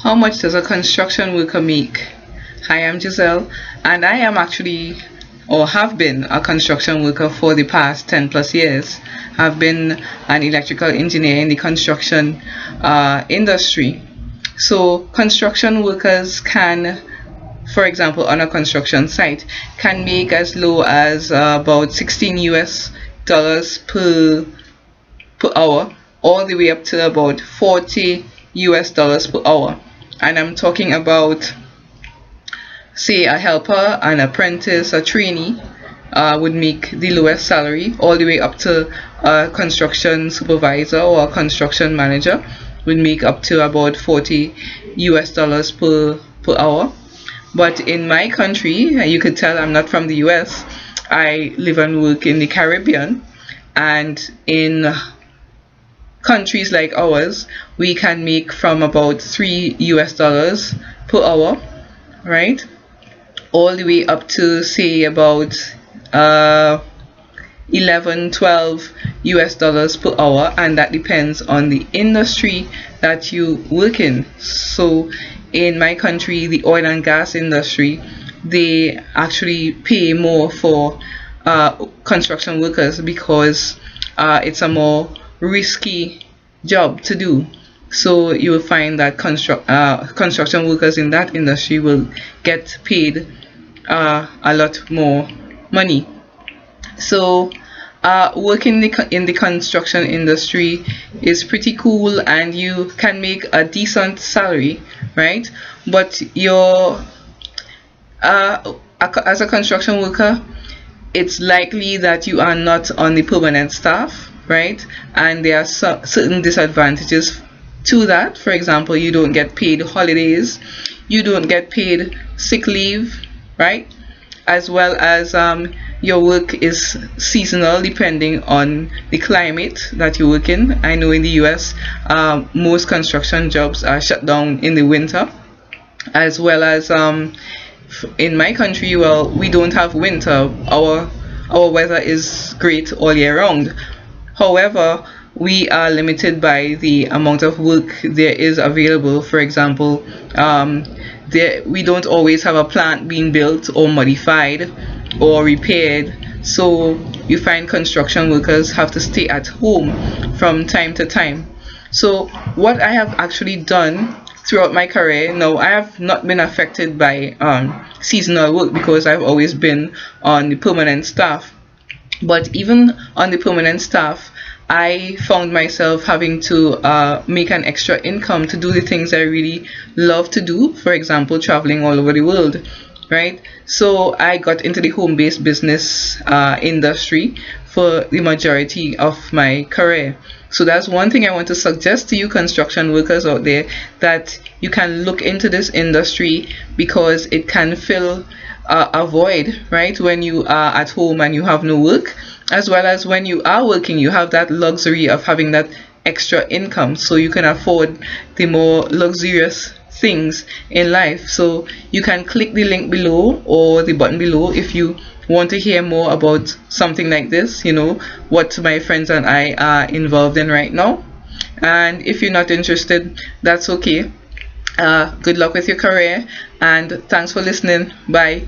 How much does a construction worker make? Hi, I'm Giselle, and I am actually or have been a construction worker for the past 10 plus years. I've been an electrical engineer in the construction industry. So, construction workers can, for example, on a construction site, can make as low as about 16 US dollars per hour, all the way up to about 40 US dollars per hour. And I'm talking about, say, a helper, an apprentice, a trainee would make the lowest salary, all the way up to a construction supervisor or a construction manager would make up to about 40 US dollars per hour. But in my country, you could tell I'm not from the US, I live and work in the Caribbean, and in countries like ours, we can make from about 3 US dollars per hour, right? All the way up to, say, about 11, 12 US dollars per hour, and that depends on the industry that you work in. So in my country, the oil and gas industry, they actually pay more for construction workers because it's a more risky job to do. So you will find that construction workers in that industry will get paid a lot more money. So working in the construction industry is pretty cool, and you can make a decent salary, right? But as a construction worker, it's likely that you are not on the permanent staff, right? And there are certain disadvantages to that. For example, you don't get paid holidays, you don't get paid sick leave, right? As well as your work is seasonal depending on the climate that you work in. I know in the US, most construction jobs are shut down in the winter, as well as in my country, well, we don't have winter. Our weather is great all year round. However, we are limited by the amount of work there is available. For example, we don't always have a plant being built or modified or repaired. So you find construction workers have to stay at home from time to time. So what I have actually done throughout my career, now I have not been affected by seasonal work because I've always been on the permanent staff. But even on the permanent staff, I found myself having to make an extra income to do the things I really love to do. For example, traveling all over the world, right? So I got into the home-based business industry for the majority of my career. So that's one thing I want to suggest to you construction workers out there, that you can look into this industry because it can fill a void, right? When you are at home and you have no work, as well as when you are working, you have that luxury of having that extra income, so you can afford the more luxurious things in life. So you can click the link below or the button below if you want to hear more about something like this, you know, what my friends and I are involved in right now. And if you're not interested, that's okay. Good luck with your career, and thanks for listening. Bye.